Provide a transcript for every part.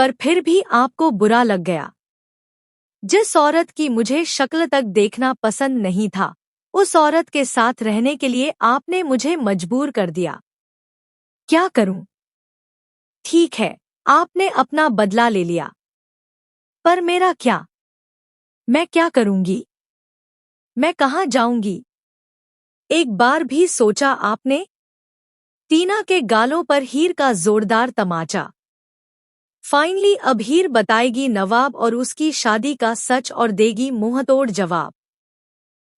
पर फिर भी आपको बुरा लग गया। जिस औरत की मुझे शक्ल तक देखना पसंद नहीं था, उस औरत के साथ रहने के लिए आपने मुझे मजबूर कर दिया। क्या करूं? ठीक है, आपने अपना बदला ले लिया, पर मेरा क्या? मैं क्या करूंगी? मैं कहाँ जाऊंगी? एक बार भी सोचा आपने? टीना के गालों पर हीर का जोरदार तमाचा। फाइनली अब हीर बताएगी नवाब और उसकी शादी का सच और देगी मुंहतोड़ जवाब।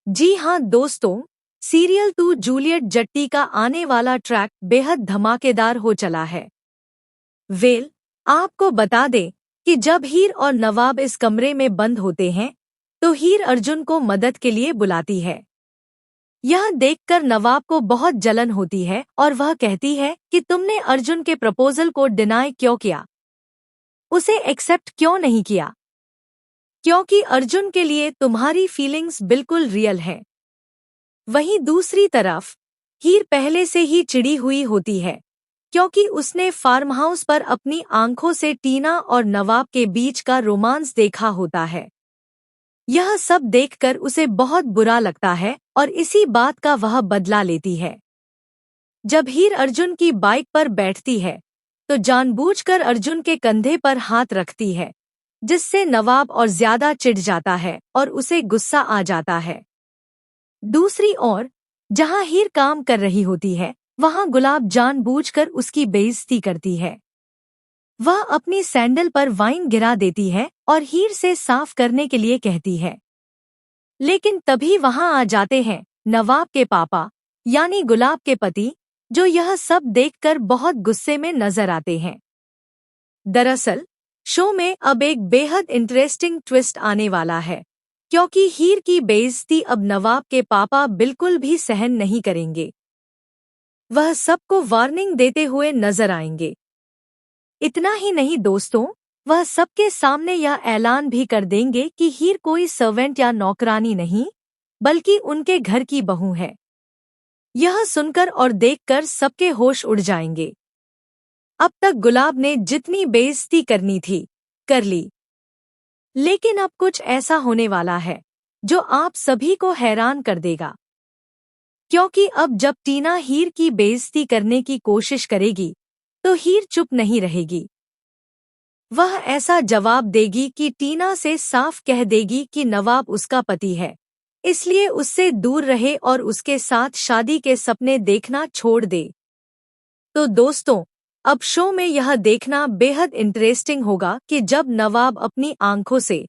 जी हां दोस्तों, सीरियल 2 जूलियट जट्टी का आने वाला ट्रैक बेहद धमाकेदार हो चला है। आपको बता दें कि जब हीर और नवाब इस कमरे में बंद होते हैं, तो हीर अर्जुन को मदद के लिए बुलाती है। यह देखकर नवाब को बहुत जलन होती है और वह कहती है कि तुमने अर्जुन के प्रपोजल को डिनाई क्यों किया, उसे एक्सेप्ट क्यों नहीं किया? क्योंकि अर्जुन के लिए तुम्हारी फीलिंग्स बिल्कुल रियल है। वहीं दूसरी तरफ हीर पहले से ही चिढ़ी हुई होती है, क्योंकि उसने फार्म हाउस पर अपनी आंखों से टीना और नवाब के बीच का रोमांस देखा होता है। यह सब देखकर उसे बहुत बुरा लगता है और इसी बात का वह बदला लेती है। जब हीर अर्जुन की बाइक पर बैठती है, तो जानबूझकर अर्जुन के कंधे पर हाथ रखती है, जिससे नवाब और ज्यादा चिढ़ जाता है और उसे गुस्सा आ जाता है। दूसरी ओर जहां हीर काम कर रही होती है, वहां गुलाब जानबूझकर उसकी बेइज्जती करती है। वह अपनी सैंडल पर वाइन गिरा देती है और हीर से साफ करने के लिए कहती है। लेकिन तभी वहां आ जाते हैं नवाब के पापा, यानी गुलाब के पति, जो यह सब देखकर बहुत गुस्से में नजर आते हैं। दरअसल शो में अब एक बेहद इंटरेस्टिंग ट्विस्ट आने वाला है, क्योंकि हीर की बेइज्जती अब नवाब के पापा बिल्कुल भी सहन नहीं करेंगे। वह सबको वार्निंग देते हुए नजर आएंगे। इतना ही नहीं दोस्तों, वह सबके सामने यह ऐलान भी कर देंगे कि हीर कोई सर्वेंट या नौकरानी नहीं, बल्कि उनके घर की बहू है। यह सुनकर और देखकर सबके होश उड़ जाएंगे। अब तक गुलाब ने जितनी बेइज्जती करनी थी, कर ली। लेकिन अब कुछ ऐसा होने वाला है जो आप सभी को हैरान कर देगा, क्योंकि अब जब टीना हीर की बेइज्जती करने की कोशिश करेगी, तो हीर चुप नहीं रहेगी। वह ऐसा जवाब देगी कि टीना से साफ कह देगी कि नवाब उसका पति है, इसलिए उससे दूर रहे और उसके साथ शादी के सपने देखना छोड़ दे। तो दोस्तों, अब शो में यह देखना बेहद इंटरेस्टिंग होगा कि जब नवाब अपनी आंखों से